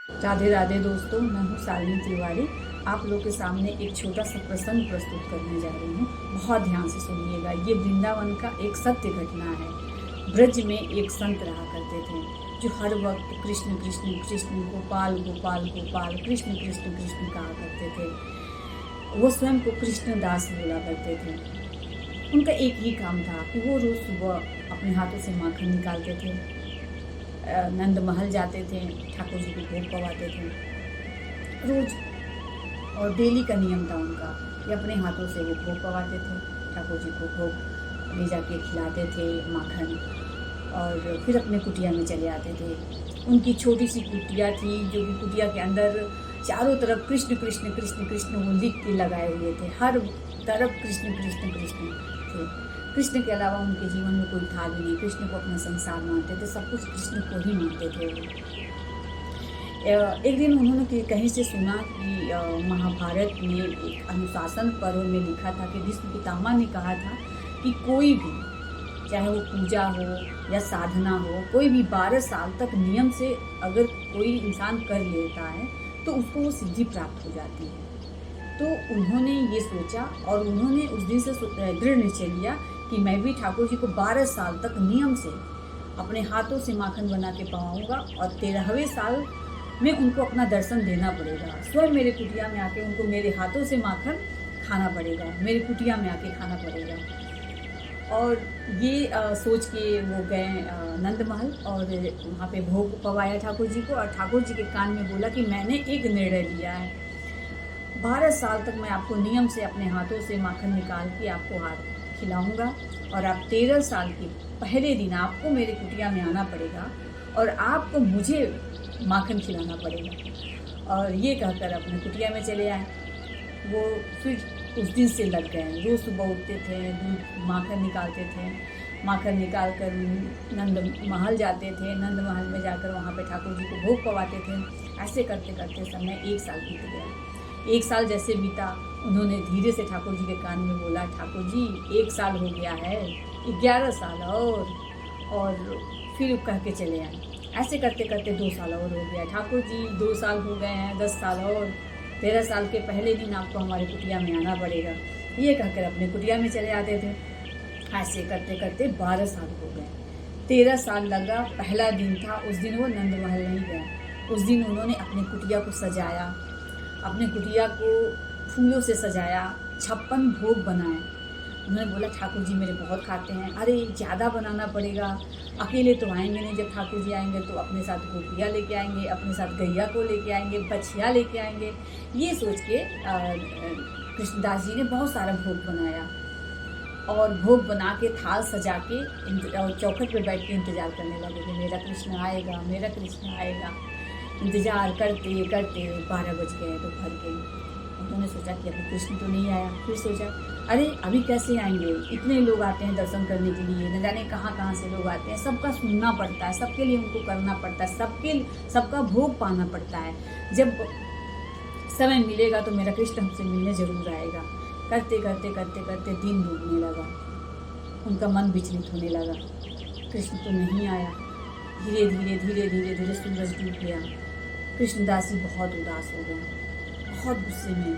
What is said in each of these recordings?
राधे राधे दोस्तों, मैं हूँ शालिनी तिवारी। आप लोग के सामने एक छोटा सा प्रसंग प्रस्तुत करने जा रही हूँ। बहुत ध्यान से सुनिएगा। ये वृंदावन का एक सत्य घटना है। ब्रज में एक संत रहा करते थे जो हर वक्त कृष्ण कृष्ण कृष्ण, गोपाल गोपाल गोपाल, कृष्ण कृष्ण कृष्ण कहा करते थे। वो स्वयं को कृष्ण दास बोला करते थे। उनका एक ही काम था कि वो रोज सुबह अपने हाथों से माखन निकालते थे, नंद महल जाते थे, ठाकुर जी को भोग पवाते थे रोज। और डेली का नियम था उनका कि अपने हाथों से वो भोग पवाते थे, ठाकुर जी को भोग ले जाके खिलाते थे माखन, और फिर अपने कुटिया में चले आते थे। उनकी छोटी सी कुटिया थी, जो कि कुटिया के अंदर चारों तरफ कृष्ण कृष्ण कृष्ण कृष्ण वो लिख के लगाए हुए थे। हर तरफ कृष्ण कृष्ण कृष्ण थे। कृष्ण के अलावा उनके जीवन में कोई था भी नहीं। कृष्ण को अपना संसार मानते थे, सब कुछ कृष्ण को ही मानते थे वो। एक दिन उन्होंने कहीं से सुना कि महाभारत में एक अनुशासन पर्व में लिखा था कि भीष्म पितामह ने कहा था कि कोई भी, चाहे वो पूजा हो या साधना हो, कोई भी 12 साल तक नियम से अगर कोई इंसान कर लेता है तो उसको वो सिद्धि प्राप्त हो जाती है। तो उन्होंने ये सोचा और उन्होंने उस दिन से दृढ़ निश्चय लिया कि मैं भी ठाकुर जी को 12 साल तक नियम से अपने हाथों से माखन बना के पवाऊँगा, और 13वें साल में उनको अपना दर्शन देना पड़ेगा। स्वयं मेरे कुटिया में आके उनको मेरे हाथों से माखन खाना पड़ेगा, मेरे कुटिया में आके खाना पड़ेगा। और ये सोच के वो गए नंद महल, और वहाँ पे भोग पवाया ठाकुर जी को, और ठाकुर जी के कान में बोला कि मैंने एक निर्णय लिया है। 12 साल तक मैं आपको नियम से अपने हाथों से माखन निकाल के आपको हाथ खिलाऊंगा, और आप 13 साल के पहले दिन आपको मेरे कुटिया में आना पड़ेगा और आपको मुझे माखन खिलाना पड़ेगा। और ये कहकर अपने कुटिया में चले आए। वो फिर उस दिन से लग गए। रोज़ सुबह उठते थे, दूध माखन निकालते थे, माखन निकाल कर नंद महल जाते थे, नंद महल में जाकर वहाँ पे ठाकुर जी को भोग पवाते थे। ऐसे करते करते समय 1 साल बीत गया। 1 साल जैसे बीता, उन्होंने धीरे से ठाकुर जी के कान में बोला, ठाकुर जी 1 साल हो गया है, 11 साल और फिर कह के चले आए। ऐसे करते करते 2 साल और हो गया। ठाकुर जी 2 साल हो गए हैं, 10 साल और, 13 साल के पहले दिन आपको हमारे कुटिया में आना पड़ेगा। ये कहकर अपने कुटिया में चले आते थे। ऐसे करते करते 12 साल हो गए। 13 साल लगा, पहला दिन था। उस दिन वो नंद महल नहीं गए। उस दिन उन्होंने अपने कुटिया को सजाया, अपने कुटिया को फूलों से सजाया, 56 भोग बनाए। उन्होंने बोला, ठाकुर जी मेरे बहुत खाते हैं। अरे ज़्यादा बनाना पड़ेगा, अकेले तो आएंगे नहीं। जब ठाकुर जी आएंगे तो अपने साथ गोपियाँ लेके आएंगे, अपने साथ गैया को लेके आएंगे, बछिया लेके आएंगे। ये सोच के कृष्णदास जी ने बहुत सारा भोग बनाया, और भोग बना के थाल सजा के और चौखट पे बैठ के इंतज़ार करने लगे कि मेरा कृष्ण आएगा, मेरा कृष्ण आएगा। इंतज़ार करते करते 12 बज गए दोपहर के। उन्होंने सोचा कि अभी कृष्ण तो नहीं आया। फिर सोचा, अरे अभी कैसे आएंगे, इतने लोग आते हैं दर्शन करने के लिए, न जाने कहाँ कहाँ से लोग आते हैं। सबका सुनना पड़ता है, सबके लिए उनको करना पड़ता है, सबका भोग पाना पड़ता है। जब समय मिलेगा तो मेरा कृष्ण हमसे मिलने जरूर आएगा। करते करते करते करते दिन डूबने लगा। उनका मन विचलित होने लगा, कृष्ण तो नहीं आया। धीरे धीरे धीरे धीरे धीरे सूरज डूब गया। कृष्णदास जी बहुत उदास हो गए, बहुत गुस्से में।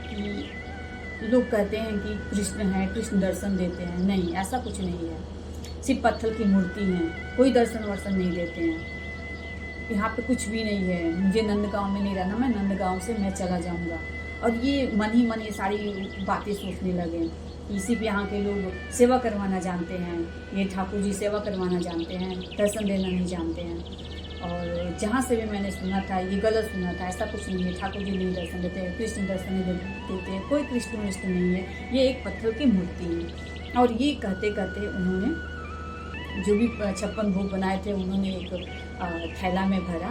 कि लोग कहते हैं कि कृष्ण है, कृष्ण दर्शन देते हैं। नहीं, ऐसा कुछ नहीं है। सिर्फ पत्थर की मूर्ति है, कोई दर्शन वर्शन नहीं देते हैं। यहाँ पे कुछ भी नहीं है। मुझे नंदगांव में नहीं रहना, मैं नंदगांव से मैं चला जाऊँगा। और ये मन ही मन ये सारी बातें सोचने लगे। सिर्फ यहाँ के लोग सेवा करवाना जानते हैं, ये ठाकुर जी सेवा करवाना जानते हैं, दर्शन देना नहीं जानते हैं। और जहाँ से भी मैंने सुना था ये गलत सुना था। ऐसा कुछ नहीं है, ठाकुर जी नहीं दर्शन देते हैं, कृष्ण दर्शन नहीं देते हैं, कोई कृष्ण विष्णु नहीं है, ये एक पत्थर की मूर्ति है। और ये कहते कहते उन्होंने जो भी 56 भोग बनाए थे उन्होंने एक थैला में भरा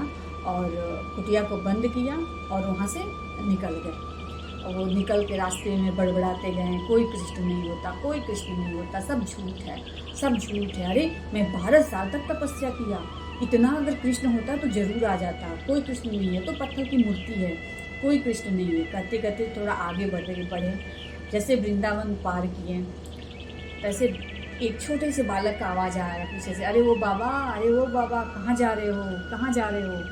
और कुटिया को बंद किया और वहाँ से निकल गए। और वो निकल के रास्ते में बड़बड़ाते गए, कोई कृष्ण नहीं होता, कोई कृष्ण नहीं होता, सब झूठ है, सब झूठ है। अरे मैं 12 साल तक तपस्या किया, इतना अगर कृष्ण होता तो जरूर आ जाता। कोई कृष्ण नहीं है, तो पत्थर की मूर्ति है, कोई कृष्ण नहीं है। कहते कहते थोड़ा आगे बढ़े। जैसे वृंदावन पार किए, तैसे एक छोटे से बालक का आवाज़ आया पीछे से, अरे वो बाबा, अरे वो बाबा, कहाँ जा रहे हो, कहाँ जा रहे हो।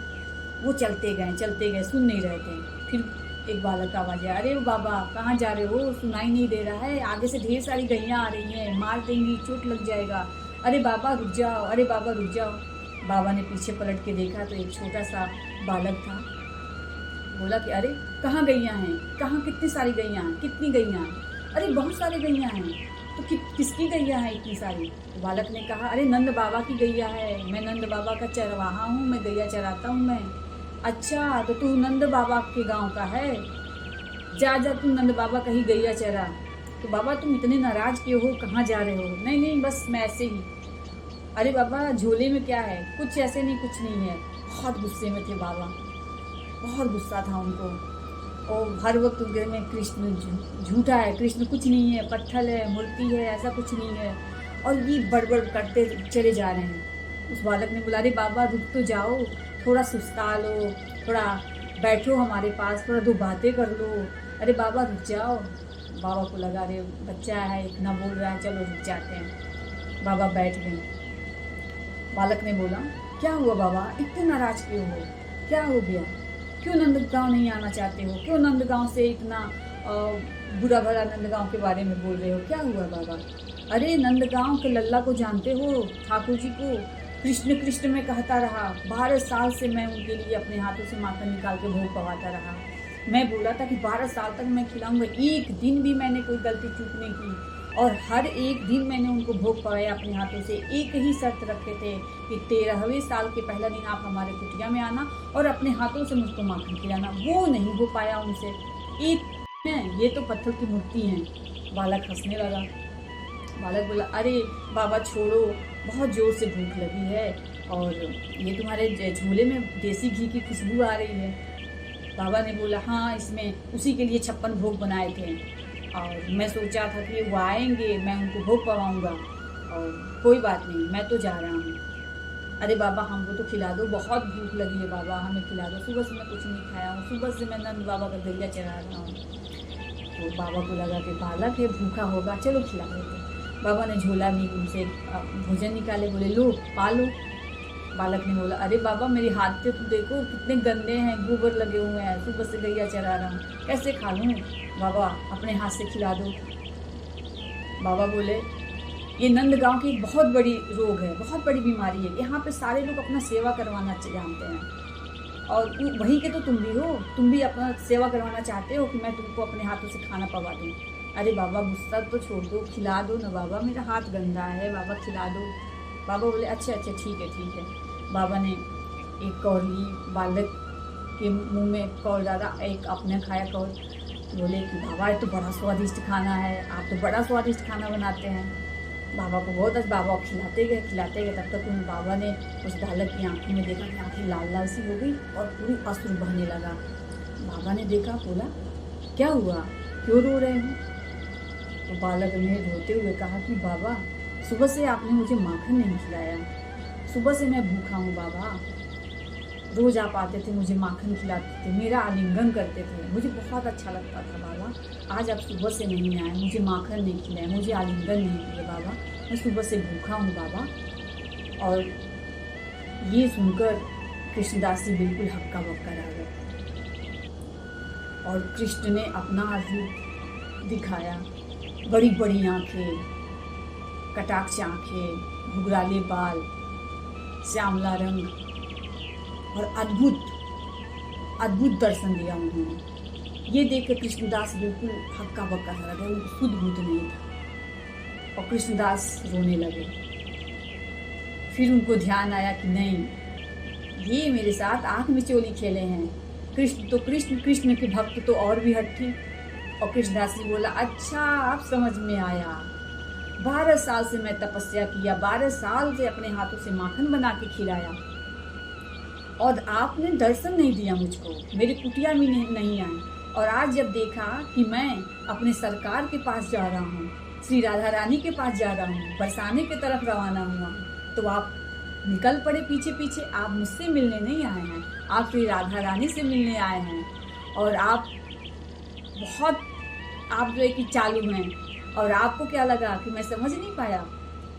वो चलते गए, सुन नहीं रहे थे। फिर एक बालक का आवाज़ आया, अरे बाबा कहाँ जा रहे हो, सुनाई नहीं दे रहा है, आगे से ढेर सारी गैयाँ आ रही हैं, मार देंगी, चोट लग जाएगा, अरे बाबा रुक जाओ, अरे बाबा रुक जाओ। बाबा ने पीछे पलट के देखा तो एक छोटा सा बालक था। बोला कि अरे कहाँ गैयाँ हैं, कहाँ, कितनी सारी गैयाँ हैं, कितनी गैयाँ हैं, अरे बहुत सारी गैयाँ हैं, तो किसकी गैया है इतनी सारी। तो बालक ने कहा, अरे नंद बाबा की गैया है, मैं नंद बाबा का चरवाहा हूँ, मैं गैया चराता हूँ मैं। अच्छा तो तू नंद बाबा के गांव का है, जा जा तू नंद बाबा का ही गैया चरा। तो बाबा तुम इतने नाराज क्यों हो, कहाँ जा रहे हो। नहीं नहीं बस मैं ऐसे ही। अरे बाबा झोले में क्या है, कुछ ऐसे नहीं, कुछ नहीं है। बहुत गुस्से में थे बाबा, बहुत गुस्सा था उनको, और हर वक्त उनके में कृष्ण झूठा है, कृष्ण कुछ नहीं है, पत्थर है, मूर्ति है, ऐसा कुछ नहीं है, और ये बड़बड़ करते चले जा रहे हैं। उस बालक ने बोला, अरे बाबा रुक तो जाओ, थोड़ा सुस्ता लो, थोड़ा बैठो हमारे पास, थोड़ा दो बातें कर लो, अरे बाबा रुक जाओ। बाबा को लगा, अरे बच्चा है इतना बोल रहा है, चलो रुक जाते हैं। बाबा बैठ गए। बालक ने बोला, क्या हुआ बाबा, इतने नाराज क्यों हो, क्या हो गया, क्यों नंदगांव नहीं आना चाहते हो, क्यों नंदगांव से इतना बुरा भला नंदगांव के बारे में बोल रहे हो, क्या हुआ बाबा। अरे नंदगांव के लल्ला को जानते हो, ठाकुर जी को, कृष्ण कृष्ण में कहता रहा, 12 साल से मैं उनके लिए अपने हाथों से माखन निकाल के भोग पवाता रहा। मैं बोला था कि 12 साल तक मैं खिलाऊंगा, एक दिन भी मैंने कोई गलती चूक नहीं की, और हर एक दिन मैंने उनको भोग पवाया अपने हाथों से। एक ही शर्त रखे थे कि 13वें साल के पहला दिन आप हमारे कुटिया में आना और अपने हाथों से मुझको माखन खिलाना। वो नहीं हो पाया उनसे, एक है, ये तो पत्थर की मूर्ति है। बालक हंसने लगा। बालक बोला, अरे बाबा छोड़ो, बहुत ज़ोर से भूख लगी है, और ये तुम्हारे झोले में देसी घी की खुशबू आ रही है। बाबा ने बोला, हाँ इसमें उसी के लिए 56 भोग बनाए थे, और मैं सोचा था कि वो आएंगे, मैं उनको भोग पवाऊंगा, और कोई बात नहीं, मैं तो जा रहा हूँ। अरे बाबा हमको तो खिला दो, बहुत भूख लगी है बाबा, हमें खिला दो, सुबह से मैं कुछ नहीं खाया हूँ, सुबह से मैं नंद बाबा का गैया चढ़ा रहा हूँ। तो बाबा को लगा कि बालक है, भूखा होगा, चलो खिला देते। बाबा ने झोला में उनसे भोजन निकाले, बोले लो पा लो। बालक ने बोला, अरे बाबा मेरे हाथ पे तो देखो कितने गंदे हैं, गोबर लगे हुए हैं, सुबह से गैया चरा रहा हूँ, कैसे खा लूँ। बाबा अपने हाथ से खिला दो। बाबा बोले, ये नंदगांव की बहुत बड़ी रोग है, बहुत बड़ी बीमारी है, यहाँ पे सारे लोग अपना सेवा करवाना जानते हैं, और वहीं के तो तुम भी हो, तुम भी अपना सेवा करवाना चाहते हो कि मैं तुमको अपने हाथों से खाना पवा दूँ। अरे बाबा गुस्सा तो छोड़ दो, खिला दो ना बाबा, मेरा हाथ गंदा है बाबा, खिला दो। बाबा बोले, अच्छा अच्छा ठीक है। बाबा ने एक कौर ली, बालक के मुंह में कौर डाला, एक अपने खाया कौर। बोले कि बाबा ये तो बड़ा स्वादिष्ट खाना है, आप तो बड़ा स्वादिष्ट खाना बनाते हैं। बाबा को बहुत अच्छा, बाबा खिलाते गए। तब तक उन बाबा ने उस बालक की आंखों में देखा कि आंखें लाल लाल सी हो गई और पूरी अश्रु बहने लगा। बाबा ने देखा, बोला क्या हुआ, क्यों रो रहे हो। तो बालक ने रोते हुए कहा कि बाबा सुबह से आपने मुझे माखन नहीं खिलाया, सुबह से मैं भूखा हूँ बाबा, रोज आप आते थे मुझे माखन खिलाते थे, मेरा आलिंगन करते थे, मुझे बहुत अच्छा लगता था बाबा, आज आप सुबह से नहीं आए, मुझे माखन नहीं खिलाए, मुझे आलिंगन नहीं किए बाबा, मैं सुबह से भूखा हूँ बाबा। और ये सुनकर कृष्णदास जी बिल्कुल हक्का बक्का रह गए, और कृष्ण ने अपना रूप दिखाया, बड़ी बड़ी आंखें, कटाक्ष आंखें, घुघराले बाल, श्यामला रंग, और अद्भुत दर्शन दिया उन्होंने। ये देख कर कृष्णदास बिल्कुल हक्का बक्का रह गए, उनको शुद्ध बुद्ध नहीं था, और कृष्णदास रोने लगे। फिर उनको ध्यान आया कि नहीं, ये मेरे साथ आंख मिचोली खेले हैं, कृष्ण तो कृष्ण के भक्त तो और भी हट्ठी। और कृष्णदास जी बोला, अच्छा अब समझ में आया, 12 साल से मैं तपस्या किया, 12 साल से अपने हाथों से माखन बना के खिलाया, और आपने दर्शन नहीं दिया मुझको, मेरी कुटिया में नहीं आए, और आज जब देखा कि मैं अपने सरकार के पास जा रहा हूँ, श्री राधा रानी के पास जा रहा हूँ, बरसाने की तरफ रवाना हुआ, तो आप निकल पड़े पीछे पीछे। आप मुझसे मिलने नहीं आए हैं, आप श्री राधा रानी से मिलने आए हैं, और आप बहुत, आप जो है कि चालू हैं, और आपको क्या लगा कि मैं समझ नहीं पाया।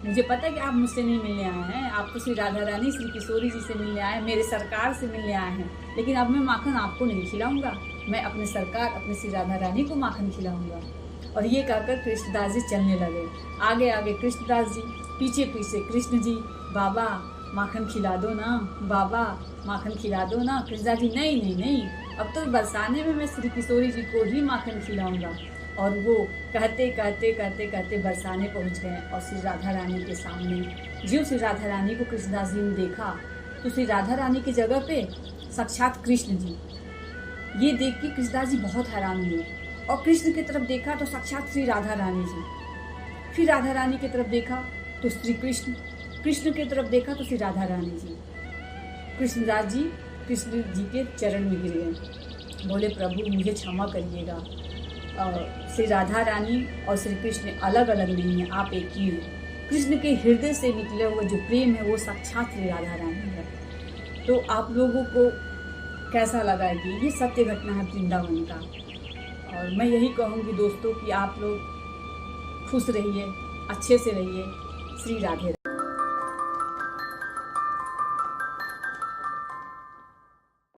मुझे पता है कि आप मुझसे नहीं मिलने आए हैं, आप तो श्री राधा रानी श्री किशोरी जी से मिलने आए हैं, मेरे सरकार से मिलने आए हैं, लेकिन अब मैं माखन आपको नहीं खिलाऊंगा, मैं अपने सरकार अपने श्री राधा रानी को माखन खिलाऊंगा। और ये कहकर कृष्णदास जी चलने लगे। आगे आगे कृष्णदास जी, पीछे पीछे कृष्ण जी, बाबा माखन खिला दो ना, बाबा माखन खिला दो ना। कृष्णदास जी नहीं नहीं नहीं, अब तो बरसाने में मैं श्री किशोरी जी को ही माखन खिलाऊंगा। और वो कहते कहते कहते कहते बरसाने पहुंच गए और श्री राधा रानी के सामने। जो श्री राधा रानी को कृष्णदास जी ने देखा तो श्री राधा रानी की जगह पे साक्षात कृष्ण जी। ये देख के कृष्णदास जी बहुत हैरान हुए और कृष्ण की तरफ देखा तो साक्षात श्री राधा रानी जी। फिर राधा रानी की तरफ देखा तो श्री कृष्ण, कृष्ण की तरफ देखा तो श्री राधा रानी जी। कृष्णदास जी कृष्ण जी के चरण में गिर गए, बोले प्रभु मुझे क्षमा करिएगा, श्री राधा रानी और श्री कृष्ण अलग अलग नहीं है, आप एक ही हैं। कृष्ण के हृदय से निकले हुए जो प्रेम है वो साक्षात श्री राधा रानी है। तो आप लोगों को कैसा लगा ये सत्य घटना है वृंदावन का। और मैं यही कहूँगी दोस्तों कि आप लोग खुश रहिए, अच्छे से रहिए। श्री राधे।